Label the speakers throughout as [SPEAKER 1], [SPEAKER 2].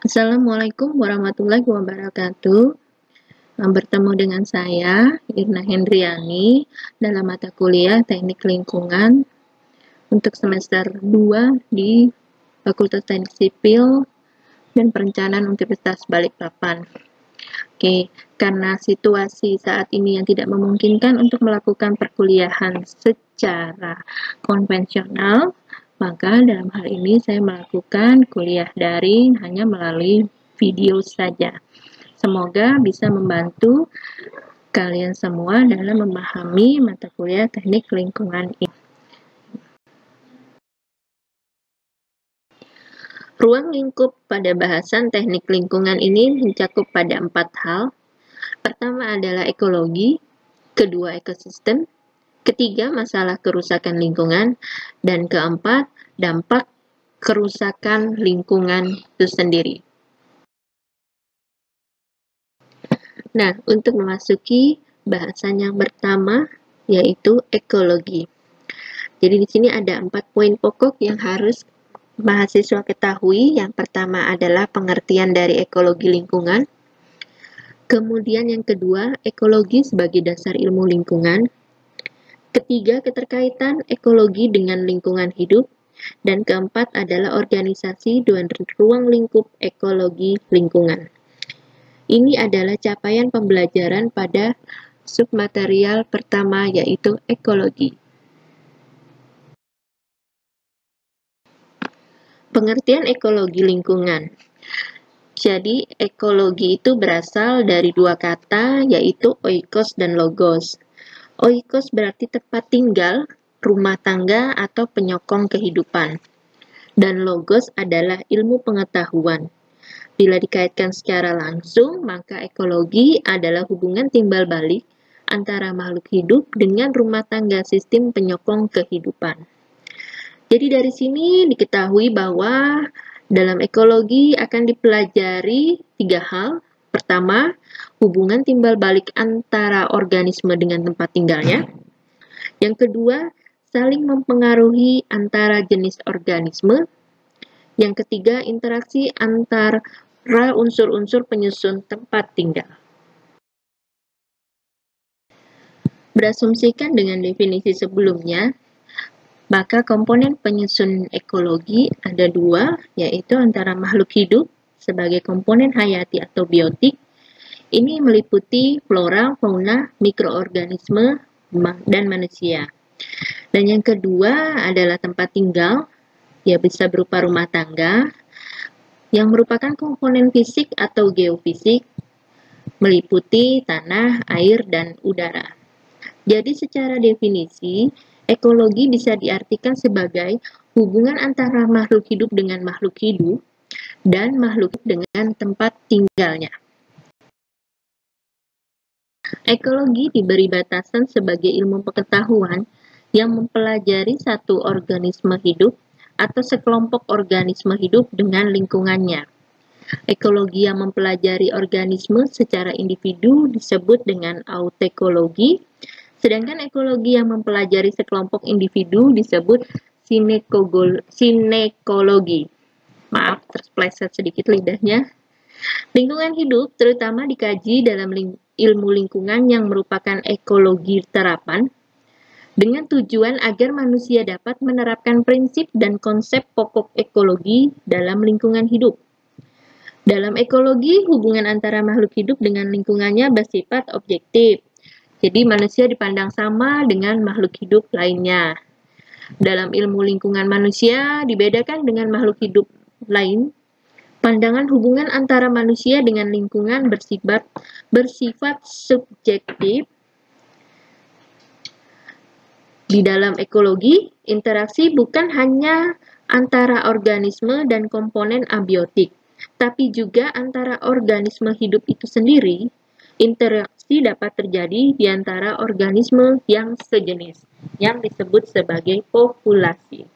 [SPEAKER 1] Assalamualaikum warahmatullahi wabarakatuh. Bertemu dengan saya, Irna Hendriani, dalam mata kuliah Teknik Lingkungan untuk semester 2 di Fakultas Teknik Sipil dan Perencanaan Universitas Balikpapan. Oke, karena situasi saat ini yang tidak memungkinkan untuk melakukan perkuliahan secara konvensional, maka dalam hal ini saya melakukan kuliah daring hanya melalui video saja. Semoga bisa membantu kalian semua dalam memahami mata kuliah teknik lingkungan ini. Ruang lingkup pada bahasan teknik lingkungan ini mencakup pada 4 hal. Pertama adalah ekologi, kedua ekosistem, ketiga masalah kerusakan lingkungan, dan keempat dampak kerusakan lingkungan itu sendiri. Nah, untuk memasuki bahasan yang pertama yaitu ekologi. Jadi di sini ada 4 poin pokok yang harus mahasiswa ketahui. Yang pertama adalah pengertian dari ekologi lingkungan. Kemudian yang kedua, ekologi sebagai dasar ilmu lingkungan. Ketiga, keterkaitan ekologi dengan lingkungan hidup. Dan keempat adalah organisasi dan ruang lingkup ekologi lingkungan. Ini adalah capaian pembelajaran pada submaterial pertama yaitu ekologi. Pengertian ekologi lingkungan. Jadi, ekologi itu berasal dari dua kata, yaitu oikos dan logos. Oikos berarti tempat tinggal, rumah tangga, atau penyokong kehidupan. Dan logos adalah ilmu pengetahuan. Bila dikaitkan secara langsung, maka ekologi adalah hubungan timbal balik antara makhluk hidup dengan rumah tangga sistem penyokong kehidupan. Jadi dari sini diketahui bahwa dalam ekologi akan dipelajari 3 hal. Pertama, hubungan timbal balik antara organisme dengan tempat tinggalnya. Yang kedua, saling mempengaruhi antara jenis organisme. Yang ketiga, interaksi antara unsur-unsur penyusun tempat tinggal. Berasumsikan dengan definisi sebelumnya, maka komponen penyusun ekologi ada 2, yaitu antara makhluk hidup sebagai komponen hayati atau biotik. Ini meliputi flora, fauna, mikroorganisme, dan manusia. Dan yang kedua adalah tempat tinggal, ya bisa berupa rumah tangga, yang merupakan komponen fisik atau geofisik, meliputi tanah, air, dan udara. Jadi secara definisi, ekologi bisa diartikan sebagai hubungan antara makhluk hidup dengan makhluk hidup dan makhluk dengan tempat tinggalnya. Ekologi diberi batasan sebagai ilmu pengetahuan yang mempelajari satu organisme hidup atau sekelompok organisme hidup dengan lingkungannya. Ekologi yang mempelajari organisme secara individu disebut dengan autekologi, sedangkan ekologi yang mempelajari sekelompok individu disebut sinekologi. Maaf, terpleset sedikit lidahnya. Lingkungan hidup terutama dikaji dalam ilmu lingkungan yang merupakan ekologi terapan, dengan tujuan agar manusia dapat menerapkan prinsip dan konsep pokok ekologi dalam lingkungan hidup. Dalam ekologi, hubungan antara makhluk hidup dengan lingkungannya bersifat objektif. Jadi manusia dipandang sama dengan makhluk hidup lainnya. Dalam ilmu lingkungan manusia dibedakan dengan makhluk hidup lain. Pandangan hubungan antara manusia dengan lingkungan bersifat subjektif. Di dalam ekologi, interaksi bukan hanya antara organisme dan komponen abiotik, tapi juga antara organisme hidup itu sendiri. Interaksi dapat terjadi di antara organisme yang sejenis, yang disebut sebagai populasi.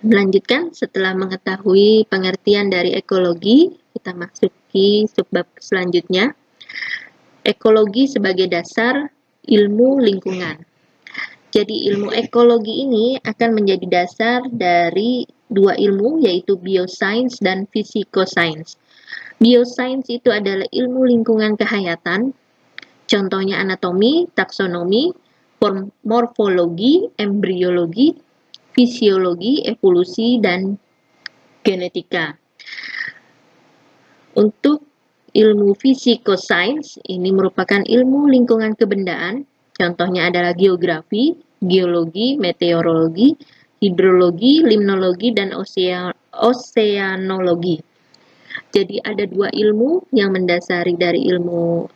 [SPEAKER 1] Melanjutkan, setelah mengetahui pengertian dari ekologi, kita masuki subbab selanjutnya. Ekologi sebagai dasar ilmu lingkungan. Jadi ilmu ekologi ini akan menjadi dasar dari dua ilmu, yaitu bioscience dan physical-science. Bioscience itu adalah ilmu lingkungan kehayatan, contohnya anatomi, taksonomi, morfologi, embriologi, fisiologi, evolusi, dan genetika. Untuk ilmu physical-science, ini merupakan ilmu lingkungan kebendaan, contohnya adalah geografi, geologi, meteorologi, hidrologi, limnologi, dan oceanologi. Jadi ada dua ilmu yang mendasari dari ilmu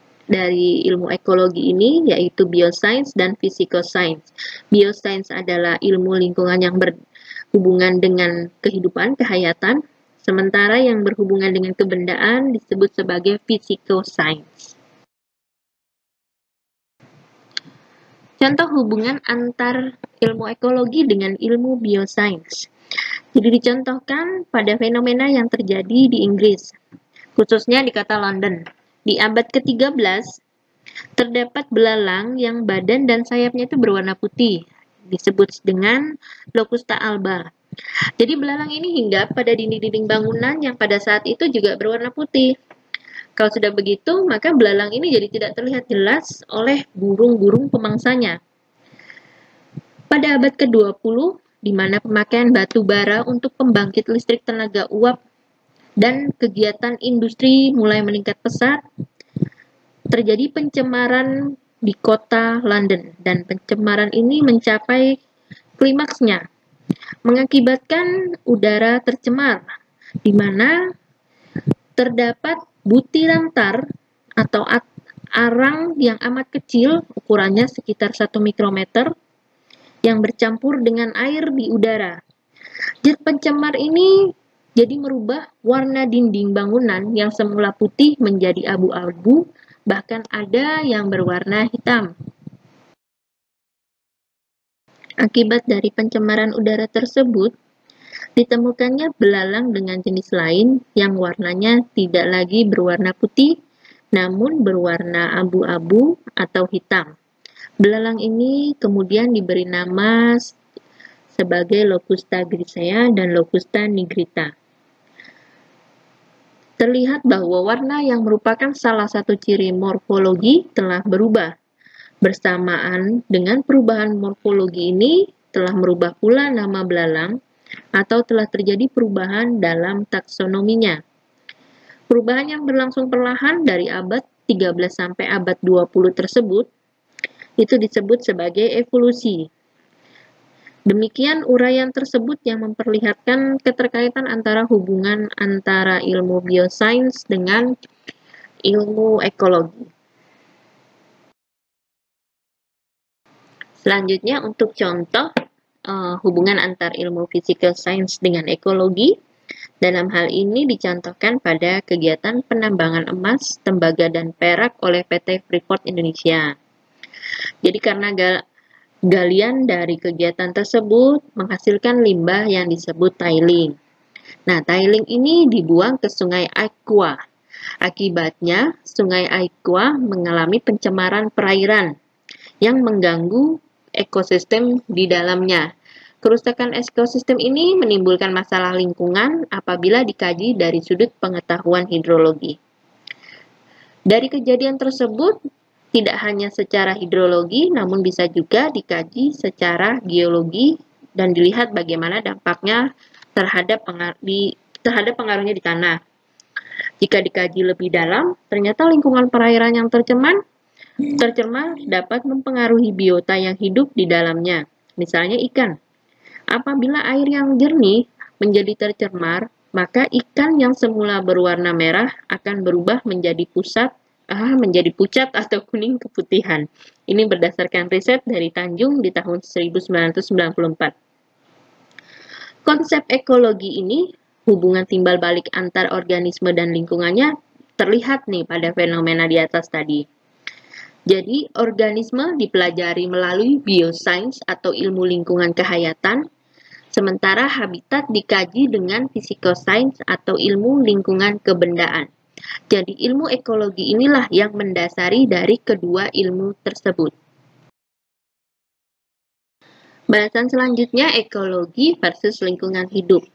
[SPEAKER 1] ekologi ini, yaitu bioscience dan physical science. Bioscience adalah ilmu lingkungan yang berhubungan dengan kehidupan, kehayatan, sementara yang berhubungan dengan kebendaan disebut sebagai physical science. Contoh hubungan antar ilmu ekologi dengan ilmu bioscience. Jadi dicontohkan pada fenomena yang terjadi di Inggris, khususnya di kota London. Di abad ke-13, terdapat belalang yang badan dan sayapnya itu berwarna putih, disebut dengan Locusta alba. Jadi belalang ini hinggap pada dinding-dinding bangunan yang pada saat itu juga berwarna putih. Kalau sudah begitu, maka belalang ini jadi tidak terlihat jelas oleh burung-burung pemangsanya. Pada abad ke-20, di mana pemakaian batu bara untuk pembangkit listrik tenaga uap dan kegiatan industri mulai meningkat pesat, terjadi pencemaran di kota London, dan pencemaran ini mencapai klimaksnya, mengakibatkan udara tercemar, di mana terdapat butiran tar atau arang yang amat kecil, ukurannya sekitar 1 mikrometer, yang bercampur dengan air di udara. Zat pencemar ini jadi merubah warna dinding bangunan yang semula putih menjadi abu-abu, bahkan ada yang berwarna hitam. Akibat dari pencemaran udara tersebut, ditemukannya belalang dengan jenis lain yang warnanya tidak lagi berwarna putih, namun berwarna abu-abu atau hitam. Belalang ini kemudian diberi nama sebagai Locusta grisea dan Locusta nigrita. Terlihat bahwa warna yang merupakan salah satu ciri morfologi telah berubah. Bersamaan dengan perubahan morfologi ini, telah merubah pula nama belalang atau telah terjadi perubahan dalam taksonominya. Perubahan yang berlangsung perlahan dari abad 13 sampai abad 20 tersebut, itu disebut sebagai evolusi. Demikian uraian tersebut yang memperlihatkan keterkaitan antara hubungan antara ilmu biosains dengan ilmu ekologi. Selanjutnya untuk contoh hubungan antar ilmu physical science dengan ekologi, dalam hal ini dicontohkan pada kegiatan penambangan emas, tembaga, dan perak oleh PT Freeport Indonesia. Jadi karena galian dari kegiatan tersebut menghasilkan limbah yang disebut tailing. Nah, tailing ini dibuang ke Sungai Aikwa. Akibatnya, Sungai Aikwa mengalami pencemaran perairan yang mengganggu ekosistem di dalamnya. Kerusakan ekosistem ini menimbulkan masalah lingkungan apabila dikaji dari sudut pengetahuan hidrologi. Dari kejadian tersebut, tidak hanya secara hidrologi, namun bisa juga dikaji secara geologi dan dilihat bagaimana dampaknya terhadap pengaruhnya di tanah. Jika dikaji lebih dalam, ternyata lingkungan perairan yang tercemar dapat mempengaruhi biota yang hidup di dalamnya, misalnya ikan. Apabila air yang jernih menjadi tercemar, maka ikan yang semula berwarna merah akan berubah menjadi pucat atau kuning keputihan. Ini berdasarkan riset dari Tanjung di tahun 1994. Konsep ekologi ini, hubungan timbal balik antar organisme dan lingkungannya, terlihat nih pada fenomena di atas tadi. Jadi, organisme dipelajari melalui bioscience atau ilmu lingkungan kehayatan, sementara habitat dikaji dengan physical science atau ilmu lingkungan kebendaan. Jadi, ilmu ekologi inilah yang mendasari dari kedua ilmu tersebut. Bahasan selanjutnya, ekologi versus lingkungan hidup.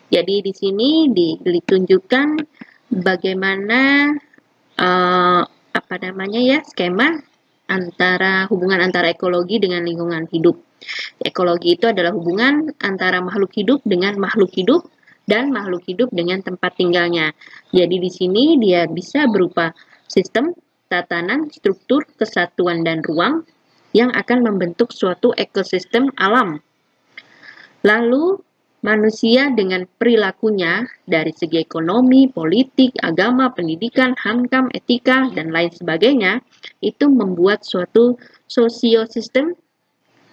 [SPEAKER 1] Jadi di sini ditunjukkan bagaimana skema hubungan antara ekologi dengan lingkungan hidup. Ekologi itu adalah hubungan antara makhluk hidup dengan makhluk hidup dan makhluk hidup dengan tempat tinggalnya. Jadi di sini dia bisa berupa sistem, tatanan, struktur, kesatuan, dan ruang yang akan membentuk suatu ekosistem alam. Lalu manusia dengan perilakunya dari segi ekonomi, politik, agama, pendidikan, HAM, etika, dan lain sebagainya, itu membuat suatu sosiosistem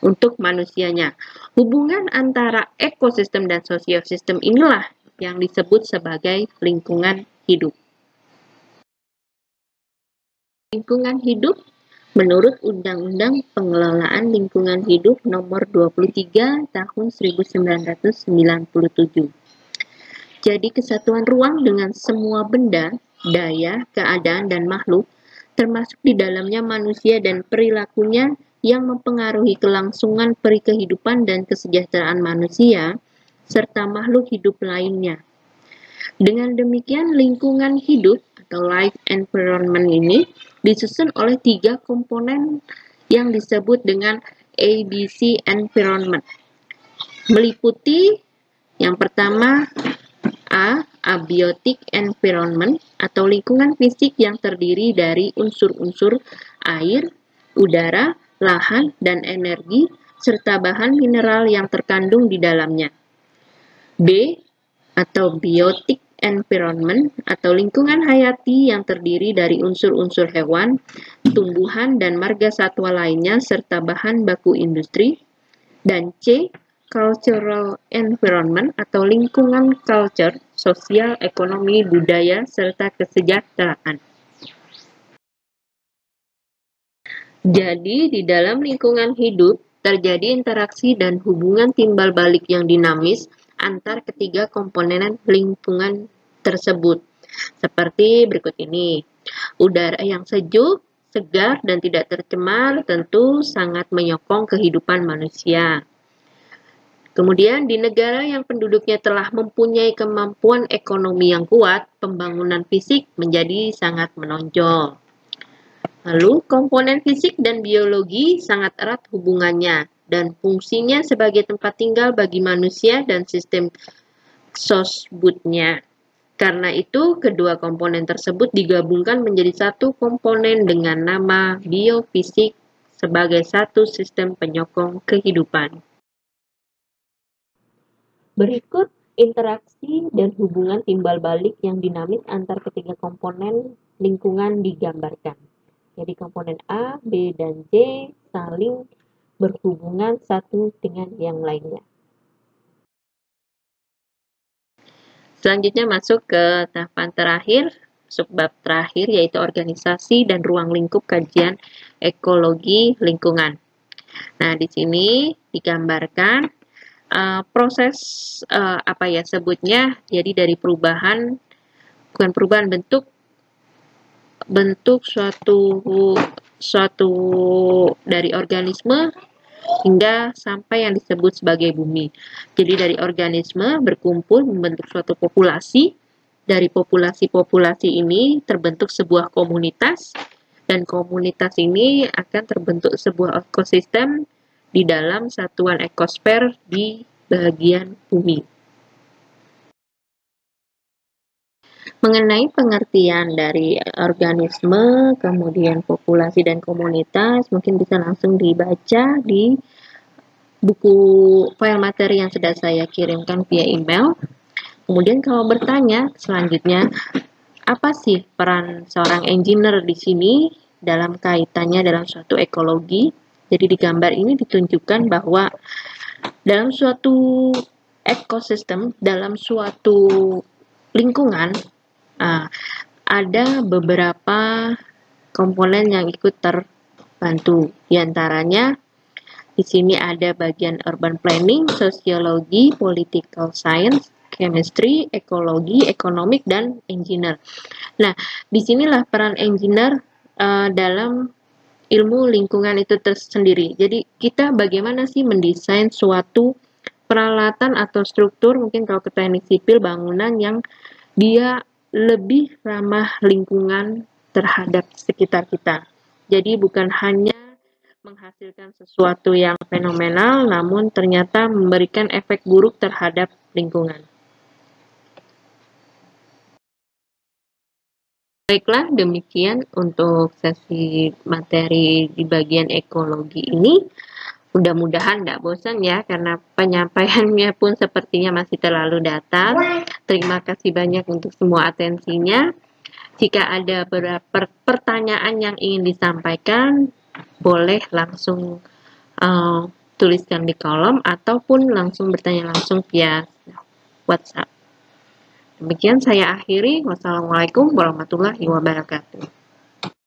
[SPEAKER 1] untuk manusianya. Hubungan antara ekosistem dan sosiosistem inilah yang disebut sebagai lingkungan hidup. Lingkungan hidup menurut Undang-Undang Pengelolaan Lingkungan Hidup Nomor 23 Tahun 1997. Jadi kesatuan ruang dengan semua benda, daya, keadaan, dan makhluk, termasuk di dalamnya manusia dan perilakunya yang mempengaruhi kelangsungan kehidupan dan kesejahteraan manusia, serta makhluk hidup lainnya. Dengan demikian, lingkungan hidup atau life environment ini disusun oleh 3 komponen yang disebut dengan ABC environment. Meliputi yang pertama abiotic environment atau lingkungan fisik yang terdiri dari unsur-unsur air, udara, lahan, dan energi, serta bahan mineral yang terkandung di dalamnya. B atau biotic environment atau lingkungan hayati yang terdiri dari unsur-unsur hewan, tumbuhan, dan marga satwa lainnya serta bahan baku industri. Dan C, cultural environment atau lingkungan culture, sosial, ekonomi, budaya, serta kesejahteraan. Jadi, di dalam lingkungan hidup terjadi interaksi dan hubungan timbal balik yang dinamis antar ketiga komponen lingkungan tersebut. Seperti berikut ini. Udara yang sejuk, segar, dan tidak tercemar tentu sangat menyokong kehidupan manusia. Kemudian di negara yang penduduknya telah mempunyai kemampuan ekonomi yang kuat, pembangunan fisik menjadi sangat menonjol. Lalu, komponen fisik dan biologi sangat erat hubungannya dan fungsinya sebagai tempat tinggal bagi manusia dan sistem sosbudnya. Karena itu, kedua komponen tersebut digabungkan menjadi satu komponen dengan nama biofisik sebagai satu sistem penyokong kehidupan. Berikut interaksi dan hubungan timbal balik yang dinamis antar ketiga komponen lingkungan digambarkan. Jadi komponen A, B, dan C saling berhubungan satu dengan yang lainnya. Selanjutnya masuk ke tahapan terakhir, subbab terakhir yaitu organisasi dan ruang lingkup kajian ekologi lingkungan. Nah, di sini digambarkan proses jadi dari perubahan bentuk suatu dari organisme hingga sampai yang disebut sebagai bumi. Jadi dari organisme berkumpul membentuk suatu populasi. Dari populasi-populasi ini terbentuk sebuah komunitas, dan komunitas ini akan terbentuk sebuah ekosistem di dalam satuan ekosfer di bagian bumi. Mengenai pengertian dari organisme, kemudian populasi dan komunitas, mungkin bisa langsung dibaca di buku file materi yang sudah saya kirimkan via email. Kemudian kalau bertanya selanjutnya, apa sih peran seorang engineer di sini dalam kaitannya dalam suatu ekologi? Jadi di gambar ini ditunjukkan bahwa dalam suatu ekosistem, dalam suatu lingkungan, ada beberapa komponen yang ikut terbantu. Di antaranya di sini ada bagian urban planning, sosiologi, political science, chemistry, ekologi, ekonomik, dan engineer. Nah, disinilah peran engineer dalam ilmu lingkungan itu tersendiri. Jadi kita bagaimana sih mendesain suatu peralatan atau struktur, mungkin kalau ke teknik sipil, bangunan yang dia lebih ramah lingkungan terhadap sekitar kita. Jadi bukan hanya menghasilkan sesuatu yang fenomenal, namun ternyata memberikan efek buruk terhadap lingkungan. Baiklah, demikian untuk sesi materi di bagian ekologi ini. Mudah-mudahan tidak bosan ya, karena penyampaiannya pun sepertinya masih terlalu datar. Terima kasih banyak untuk semua atensinya. Jika ada beberapa pertanyaan yang ingin disampaikan, boleh langsung tuliskan di kolom ataupun langsung bertanya langsung via WhatsApp. Demikian saya akhiri. Wassalamualaikum warahmatullahi wabarakatuh.